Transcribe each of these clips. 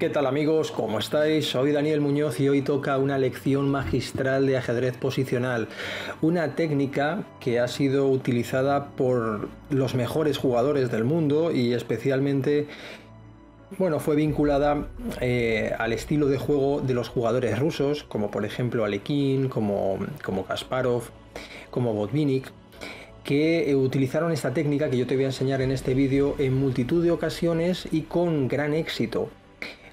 ¿Qué tal amigos? ¿Cómo estáis? Soy Daniel Muñoz y hoy toca una lección magistral de ajedrez posicional, una técnica que ha sido utilizada por los mejores jugadores del mundo y especialmente, bueno, fue vinculada al estilo de juego de los jugadores rusos, como por ejemplo Alekhine, como Kasparov, como Botvinnik, que utilizaron esta técnica que yo te voy a enseñar en este vídeo en multitud de ocasiones y con gran éxito.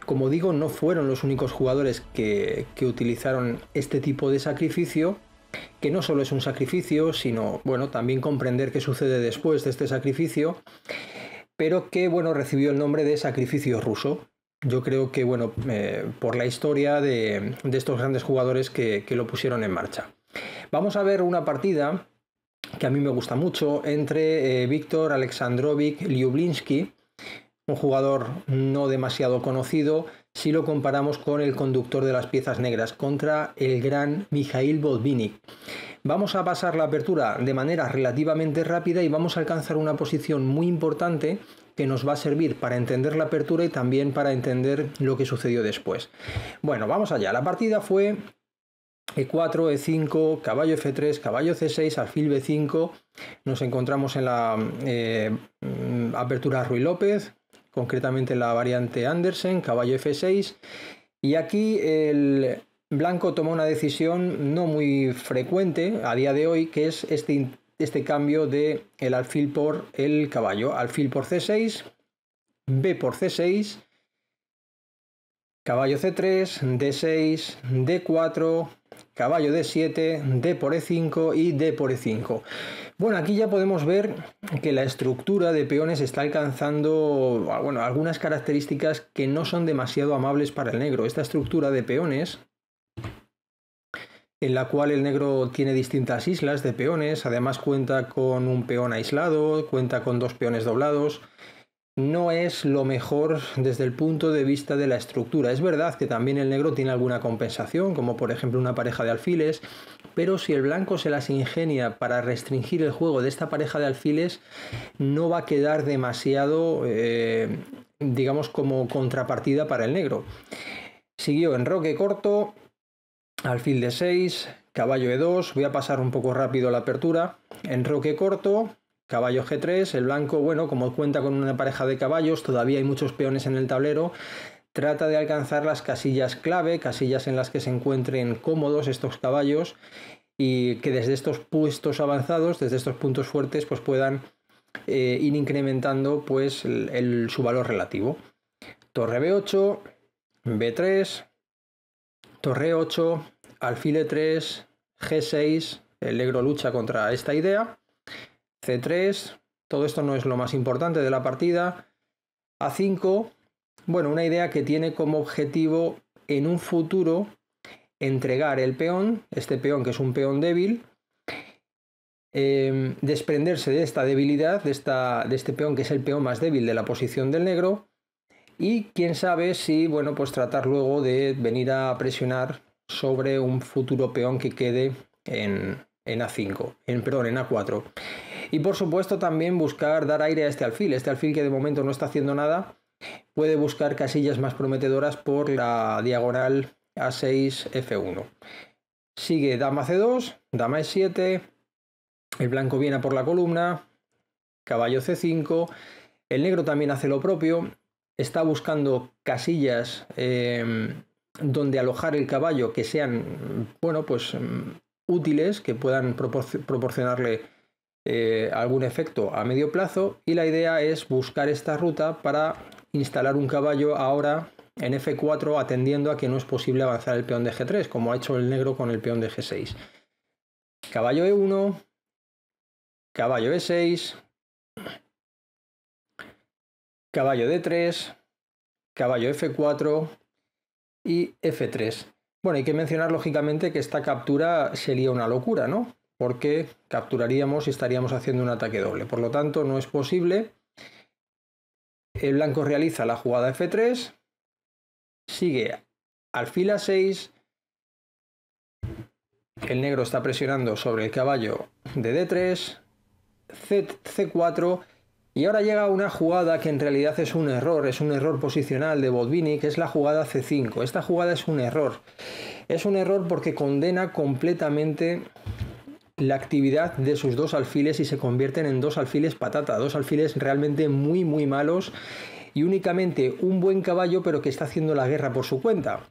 Como digo, no fueron los únicos jugadores que utilizaron este tipo de sacrificio, que no solo es un sacrificio, sino, bueno, también comprender qué sucede después de este sacrificio, pero que, bueno, recibió el nombre de sacrificio ruso. Yo creo que, bueno, por la historia de estos grandes jugadores que lo pusieron en marcha. Vamos a ver una partida que a mí me gusta mucho entre Viktor Alexandrovich Lyublinsky, un jugador no demasiado conocido si lo comparamos con el conductor de las piezas negras, contra el gran Mikhail Botvinnik. Vamos a pasar la apertura de manera relativamente rápida y vamos a alcanzar una posición muy importante que nos va a servir para entender la apertura y también para entender lo que sucedió después. Bueno, vamos allá. La partida fue E4, E5, caballo F3, caballo C6, alfil B5. Nos encontramos en la apertura Ruy López, concretamente la variante Andersen, caballo F6, y aquí el blanco toma una decisión no muy frecuente a día de hoy, que es este cambio de el alfil por el caballo, alfil por C6, B por C6, caballo C3, D6, D4, caballo D7, D por E5 y D por E5. Bueno, aquí ya podemos ver que la estructura de peones está alcanzando, bueno, algunas características que no son demasiado amables para el negro. Esta estructura de peones, en la cual el negro tiene distintas islas de peones, además cuenta con un peón aislado, cuenta con dos peones doblados, no es lo mejor desde el punto de vista de la estructura. Es verdad que también el negro tiene alguna compensación, como por ejemplo una pareja de alfiles, pero si el blanco se las ingenia para restringir el juego de esta pareja de alfiles, no va a quedar demasiado, digamos, como contrapartida para el negro. Siguió enroque corto, alfil de 6, caballo E2, voy a pasar un poco rápido la apertura, enroque corto, caballo G3, el blanco, bueno, como cuenta con una pareja de caballos, todavía hay muchos peones en el tablero, trata de alcanzar las casillas clave, casillas en las que se encuentren cómodos estos caballos y que desde estos puestos avanzados, desde estos puntos fuertes, pues puedan ir incrementando pues su valor relativo. Torre B8, B3, torre 8, alfil E3, G6, el negro lucha contra esta idea, C3, todo esto no es lo más importante de la partida, A5, bueno, una idea que tiene como objetivo en un futuro entregar el peón, este peón que es un peón débil, desprenderse de esta debilidad, de este peón que es el peón más débil de la posición del negro, y quién sabe si, bueno, pues tratar luego de venir a presionar sobre un futuro peón que quede en A5, perdón, en A4. Y por supuesto también buscar dar aire a este alfil que de momento no está haciendo nada, puede buscar casillas más prometedoras por la diagonal A6, F1. Sigue dama C2, dama E7, el blanco viene por la columna, caballo C5, el negro también hace lo propio, está buscando casillas donde alojar el caballo que sean, bueno, pues útiles, que puedan proporcionarle algún efecto a medio plazo, y la idea es buscar esta ruta para instalar un caballo ahora en F4 atendiendo a que no es posible avanzar el peón de G3 como ha hecho el negro con el peón de G6. Caballo E1, caballo E6, caballo D3, caballo F4 y F3. Bueno, hay que mencionar lógicamente que esta captura sería una locura, ¿no? Porque capturaríamos y estaríamos haciendo un ataque doble. Por lo tanto, no es posible. El blanco realiza la jugada F3, sigue alfil A6, el negro está presionando sobre el caballo de D3, C4, Y ahora llega una jugada que en realidad es un error posicional de Botvinnik, que es la jugada C5. Esta jugada es un error. Es un error porque condena completamente la actividad de sus dos alfiles y se convierten en dos alfiles patata, dos alfiles realmente muy malos y únicamente un buen caballo pero que está haciendo la guerra por su cuenta.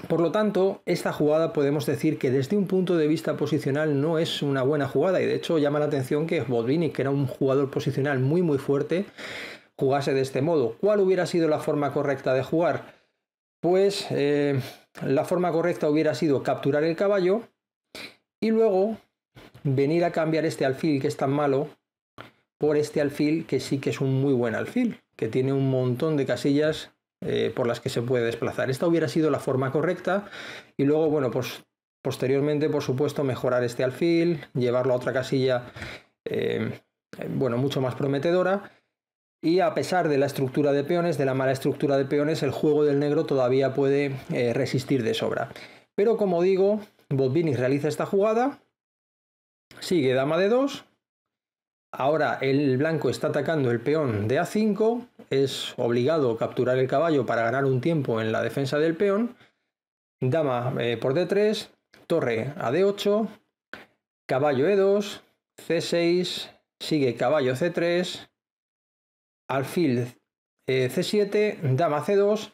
Por lo tanto, esta jugada podemos decir que desde un punto de vista posicional no es una buena jugada y de hecho llama la atención que Botvinnik, que era un jugador posicional muy fuerte, jugase de este modo. ¿Cuál hubiera sido la forma correcta de jugar? Pues la forma correcta hubiera sido capturar el caballo y luego venir a cambiar este alfil que es tan malo por este alfil que sí que es un muy buen alfil, que tiene un montón de casillas por las que se puede desplazar. Esta hubiera sido la forma correcta y luego, bueno, pues posteriormente, por supuesto, mejorar este alfil, llevarlo a otra casilla, bueno, mucho más prometedora. Y a pesar de la estructura de peones, de la mala estructura de peones, el juego del negro todavía puede resistir de sobra. Pero como digo, Botvinnik realiza esta jugada, sigue dama de 2. Ahora el blanco está atacando el peón de A5, es obligado a capturar el caballo para ganar un tiempo en la defensa del peón. Dama por D3, torre a D8, caballo E2, C6, sigue caballo C3, alfil C7, dama C2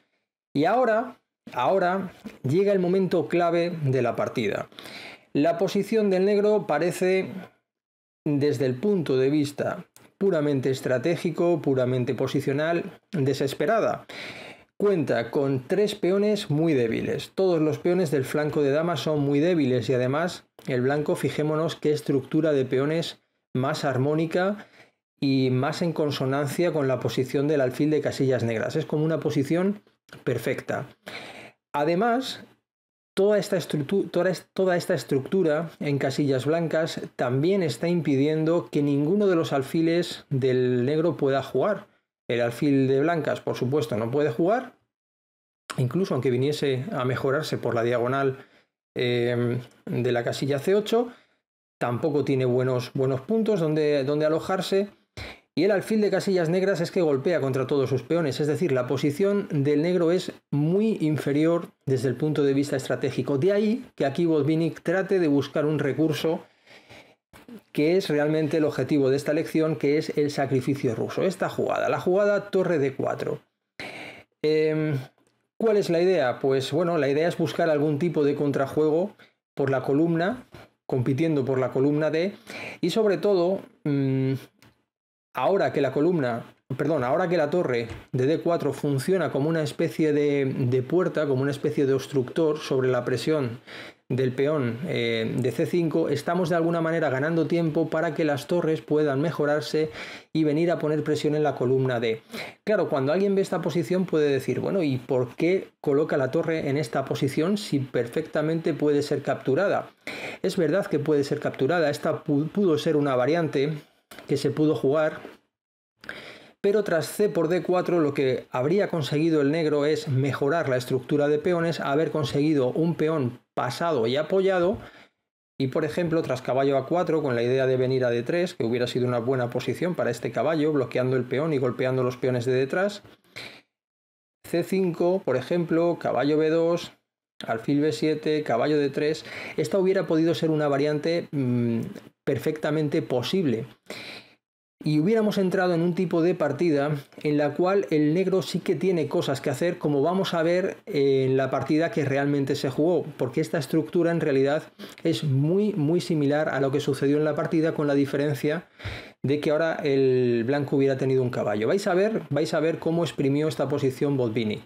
y ahora llega el momento clave de la partida. La posición del negro parece, desde el punto de vista puramente estratégico, puramente posicional, desesperada. Cuenta con 3 peones muy débiles. Todos los peones del flanco de dama son muy débiles y además el blanco, fijémonos qué estructura de peones más armónica y más en consonancia con la posición del alfil de casillas negras. Es como una posición perfecta. Además, toda esta estructura en casillas blancas también está impidiendo que ninguno de los alfiles del negro pueda jugar. El alfil de blancas, por supuesto, no puede jugar, incluso aunque viniese a mejorarse por la diagonal de la casilla C8, tampoco tiene buenos puntos donde alojarse. Y el alfil de casillas negras es que golpea contra todos sus peones, es decir, la posición del negro es muy inferior desde el punto de vista estratégico. De ahí que aquí Botvinnik trate de buscar un recurso que es realmente el objetivo de esta lección, que es el sacrificio ruso. Esta jugada, la jugada torre D4. ¿Cuál es la idea? Pues bueno, la idea es buscar algún tipo de contrajuego por la columna, compitiendo por la columna D, y sobre todo, ahora que la torre de D4 funciona como una especie de puerta, como una especie de obstructor sobre la presión del peón de C5, estamos de alguna manera ganando tiempo para que las torres puedan mejorarse y venir a poner presión en la columna D. Claro, cuando alguien ve esta posición puede decir, bueno, ¿y por qué coloca la torre en esta posición si perfectamente puede ser capturada? Es verdad que puede ser capturada, esta pudo ser una variante que se pudo jugar, pero tras C por D4 lo que habría conseguido el negro es mejorar la estructura de peones, haber conseguido un peón pasado y apoyado, y por ejemplo tras caballo A4 con la idea de venir a D3, que hubiera sido una buena posición para este caballo, bloqueando el peón y golpeando los peones de detrás, C5 por ejemplo, caballo B2, alfil B7, caballo D3, esta hubiera podido ser una variante perfectamente posible. Y hubiéramos entrado en un tipo de partida en la cual el negro sí que tiene cosas que hacer, como vamos a ver en la partida que realmente se jugó, porque esta estructura en realidad es muy similar a lo que sucedió en la partida, con la diferencia de que ahora el blanco hubiera tenido un caballo. Vais a ver cómo exprimió esta posición Botvinnik.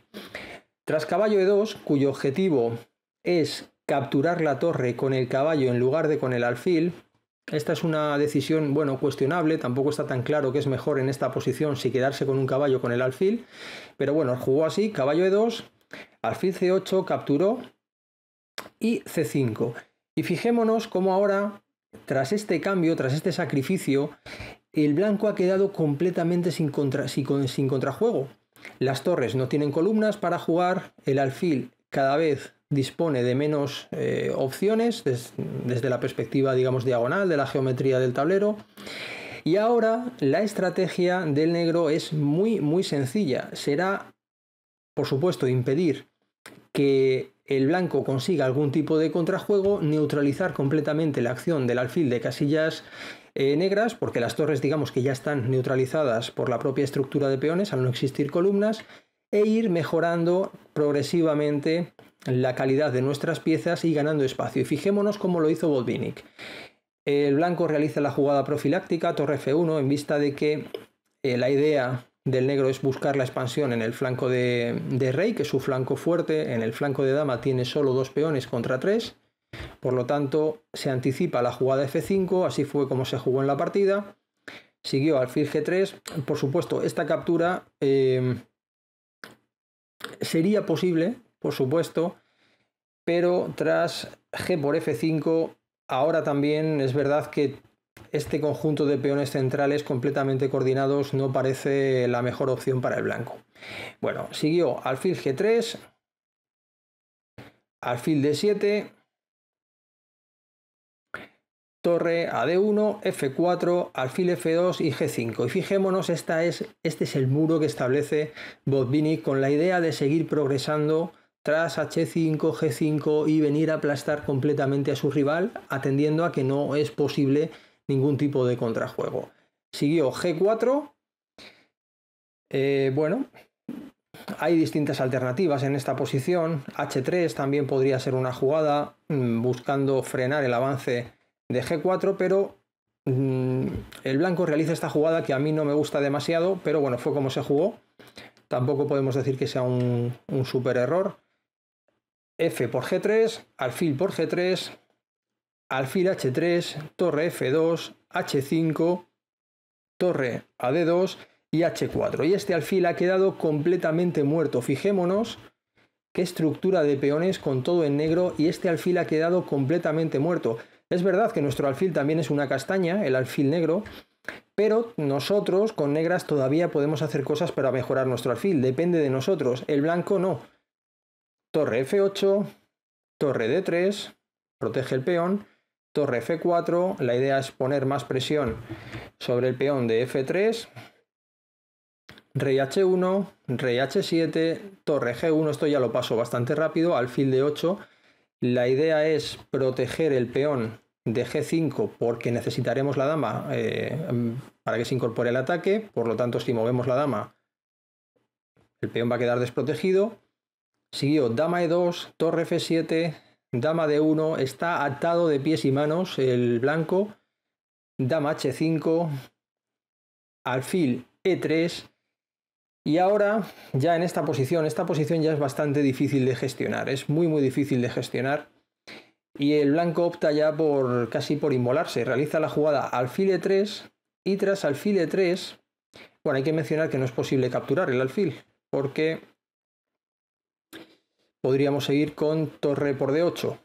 Tras caballo E2, cuyo objetivo es capturar la torre con el caballo en lugar de con el alfil. Esta es una decisión, bueno, cuestionable, tampoco está tan claro que es mejor en esta posición si quedarse con un caballo o con el alfil, pero bueno, jugó así, caballo E2, alfil C8, capturó y C5. Y fijémonos cómo ahora, tras este cambio, tras este sacrificio, el blanco ha quedado completamente sin contrajuego. Las torres no tienen columnas para jugar, el alfil cada vez dispone de menos opciones desde la perspectiva, digamos, diagonal de la geometría del tablero, Y ahora la estrategia del negro es muy sencilla. Será, por supuesto, impedir que el blanco consiga algún tipo de contrajuego, neutralizar completamente la acción del alfil de casillas negras, porque las torres digamos que ya están neutralizadas por la propia estructura de peones al no existir columnas, e ir mejorando progresivamente la calidad de nuestras piezas y ganando espacio. Y fijémonos cómo lo hizo Botvinnik. El blanco realiza la jugada profiláctica, torre F1, en vista de que la idea del negro es buscar la expansión en el flanco de rey, que es su flanco fuerte. En el flanco de dama tiene solo 2 peones contra 3. Por lo tanto, se anticipa la jugada F5, así fue como se jugó en la partida. Siguió alfil G3. Por supuesto, esta captura sería posible, por supuesto, pero tras G por F5, ahora también es verdad que este conjunto de peones centrales completamente coordinados no parece la mejor opción para el blanco. Bueno, siguió alfil G3, alfil D7, torre a D1, F4, alfil F2 y G5. Y fijémonos, este es el muro que establece Botvinnik con la idea de seguir progresando tras H5, G5 y venir a aplastar completamente a su rival, atendiendo a que no es posible ningún tipo de contrajuego. Siguió G4. Bueno, hay distintas alternativas en esta posición. H3 también podría ser una jugada buscando frenar el avance de G4, pero el blanco realiza esta jugada que a mí no me gusta demasiado, pero bueno, fue como se jugó. Tampoco podemos decir que sea un super error. F por G3, alfil por G3, alfil H3, torre F2, H5, torre a D2 y H4. Y este alfil ha quedado completamente muerto. Fijémonos qué estructura de peones con todo en negro, y este alfil ha quedado completamente muerto. Es verdad que nuestro alfil también es una castaña, el alfil negro, pero nosotros con negras todavía podemos hacer cosas para mejorar nuestro alfil. Depende de nosotros. El blanco no. Torre F8, torre D3, protege el peón, torre F4, la idea es poner más presión sobre el peón de F3, rey H1, rey H7, torre G1, esto ya lo paso bastante rápido, alfil D8, la idea es proteger el peón de G5 porque necesitaremos la dama para que se incorpore el ataque, por lo tanto si movemos la dama el peón va a quedar desprotegido. Siguió dama E2, torre F7, dama D1, está atado de pies y manos el blanco, dama H5, alfil E3, y ahora ya en esta posición ya es bastante difícil de gestionar, es muy difícil de gestionar, y el blanco opta ya casi por inmolarse, realiza la jugada alfil E3, y tras alfil E3, bueno, hay que mencionar que no es posible capturar el alfil, porque podríamos seguir con torre por D8.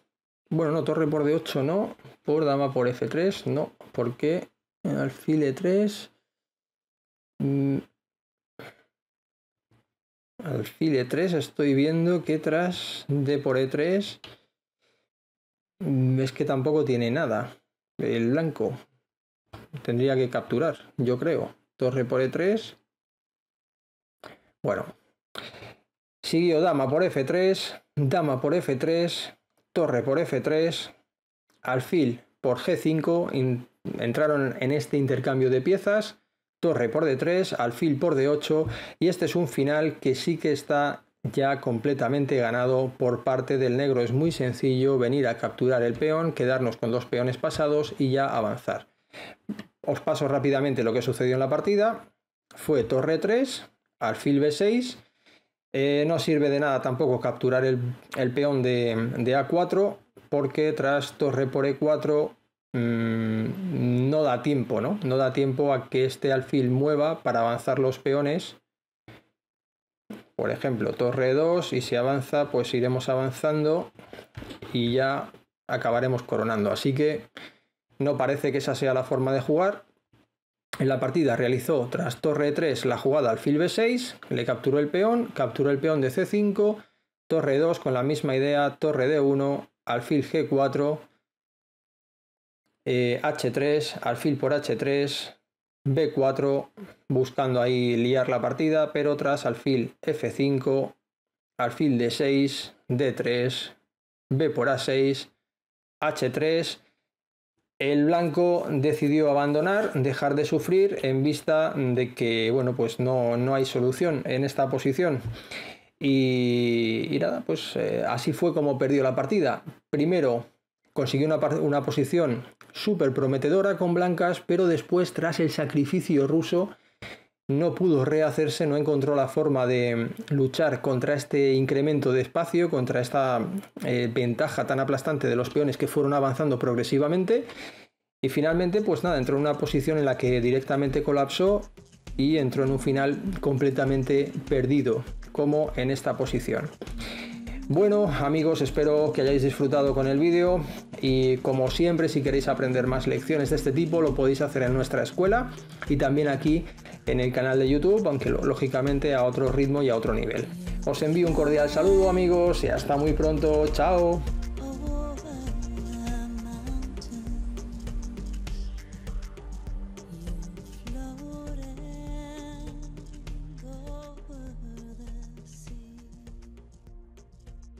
Bueno, no, torre por D8 no, por dama por F3 no, porque alfil E3, alfil E3 estoy viendo que tras D por E3 es que tampoco tiene nada el blanco, tendría que capturar, yo creo. Torre por E3, bueno. Siguió dama por F3, dama por F3, torre por F3, alfil por G5, entraron en este intercambio de piezas, torre por D3, alfil por D8, y este es un final que sí que está ya completamente ganado por parte del negro. Es muy sencillo venir a capturar el peón, quedarnos con 2 peones pasados y ya avanzar. Os paso rápidamente lo que sucedió en la partida. Fue torre 3, alfil B6. No sirve de nada tampoco capturar el peón de A4 porque tras torre por E4 no da tiempo, ¿no? No da tiempo a que este alfil mueva para avanzar los peones. Por ejemplo, torre 2 y si avanza pues iremos avanzando y ya acabaremos coronando. Así que no parece que esa sea la forma de jugar. En la partida realizó tras torre 3 la jugada alfil B6, le capturó el peón de C5, torre 2 con la misma idea, torre D1, alfil G4, H3, alfil por H3, B4, buscando ahí liar la partida, pero tras alfil F5, alfil D6, D3, B por A6, H3, el blanco decidió abandonar, dejar de sufrir en vista de que, bueno, pues no hay solución en esta posición. Y nada, pues así fue como perdió la partida. Primero consiguió una posición súper prometedora con blancas, pero después, tras el sacrificio ruso, no pudo rehacerse, no encontró la forma de luchar contra este incremento de espacio, contra esta ventaja tan aplastante de los peones que fueron avanzando progresivamente. Y finalmente, pues nada, entró en una posición en la que directamente colapsó y entró en un final completamente perdido, como en esta posición. Bueno, amigos, espero que hayáis disfrutado con el vídeo y, como siempre, si queréis aprender más lecciones de este tipo, lo podéis hacer en nuestra escuela y también aquí en el canal de YouTube, aunque lógicamente a otro ritmo y a otro nivel. Os envío un cordial saludo, amigos, y hasta muy pronto. ¡Chao!